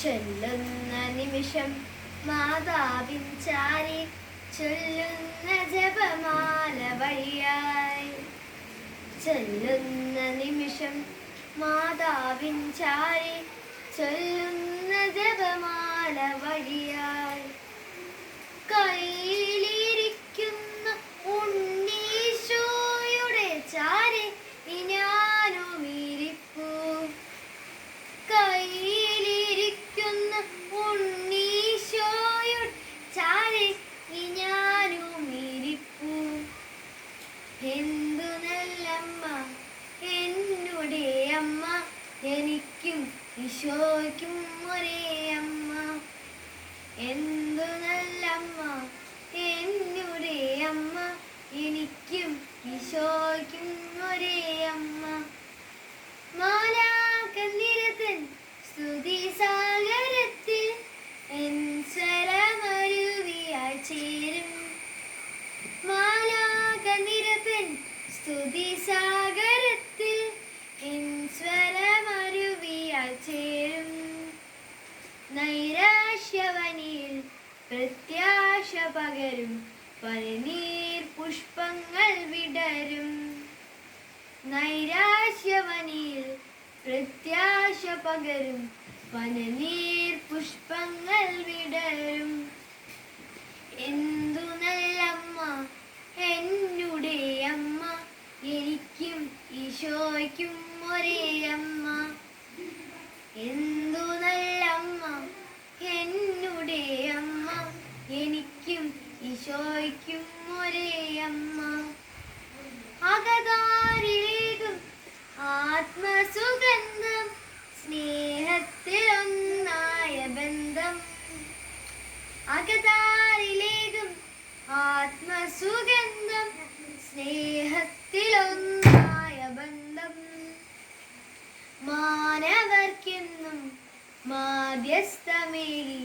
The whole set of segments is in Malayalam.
ചൊല്ലുന്ന നിമിഷം മാതാവിൻ ചാരി ചൊല്ലുന്ന ജപമാല വഴിയായി. ചൊല്ലുന്ന നിമിഷം മാതാവിൻ ചാരി ചൊല്ലുന്ന ജപമാല വഴിയായി. കയ്യിലിരിക്കുന്ന ഉണ്ണീശോയുടെ ചാരി ഞാനും ഇരിപ്പു. കയ്യിലിരിക്കുന്ന ഉണ്ണീശോയുടെ ചാരി ഞാനും ഇരിപ്പു. എന്തു നല്ലമ്മ എന്നുടെ അമ്മ, എനിക്കും ഈശോയ്ക്കും ഒരേ അമ്മ. എന്തു നല്ലമ്മ എന്നുടെ അമ്മ, എനിക്കും ഈശോയ്ക്കും ഒരേ അമ്മ. മാലാഖനിരതൻ സ്തുതി സാഗരത്തിൽ എൻ സ്വരമരുവിയായി ചേരും. മാലാഖനിരതൻ സ്തുതി സാഗരത്തിൽ എൻ സ്വരമരുവിയായി ചേരും. നൈരാശ്യവനിൽ പ്രത്യാശ പകരും പനിനീർ പുഷ്പങ്ങൾ വിടരും. നൈരാശ്യവനിൽ പ്രത്യാശ പകരും പനിനീർ പുഷ്പങ്ങൾ വിടരും. എന്തു നല്ലമ്മ എന്നുടെ അമ്മ, എനിക്കും ഈശോയ്ക്കും ഒരേ അമ്മ. എന്തു നല്ലമ്മ എന്നുടെ അമ്മ, എനിക്കും ഈശോയ്ക്കും ഒരേ അമ്മ. അകതാരിലേകും ആത്മസുഗന്ധം, സ്നേഹത്തിലൊന്നായ ബന്ധം. അകതാരിലേകും ആത്മസുഗന്ധം, സ്നേഹത്തിലൊന്നായ ബന്ധം. മാനവർക്കെന്നും മാധ്യസ്ഥമേകി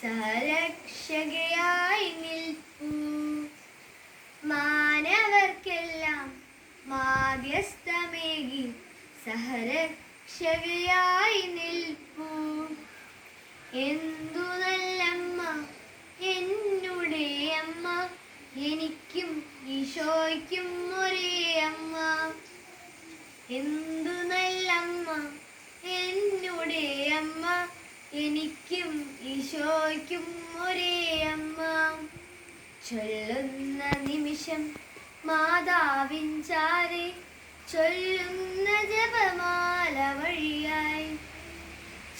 സഹരക്ഷകയായി നിൽപ്പൂ. മാനവർക്കെല്ലാം മാധ്യസ്ഥമേകി സഹരക്ഷകയായി നിൽപ്പൂ. എന്തു നല്ലമ്മ എന്നുടെ അമ്മ, എനിക്കും ഈശോയ്ക്കും ഒരേ അമ്മ. എന്തു നല്ലമ്മ എന്നുടെ അമ്മ, എനിക്കും ഈശോയ്ക്കും ഒരേ അമ്മ. ചൊല്ലുന്ന നിമിഷം മാതാവിൻ ചാരി ചൊല്ലുന്ന ജപമാല വഴിയായി.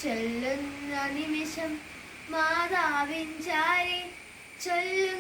ചൊല്ലുന്ന നിമിഷം മാതാവിൻ ചാരി ചൊല്ലുന്ന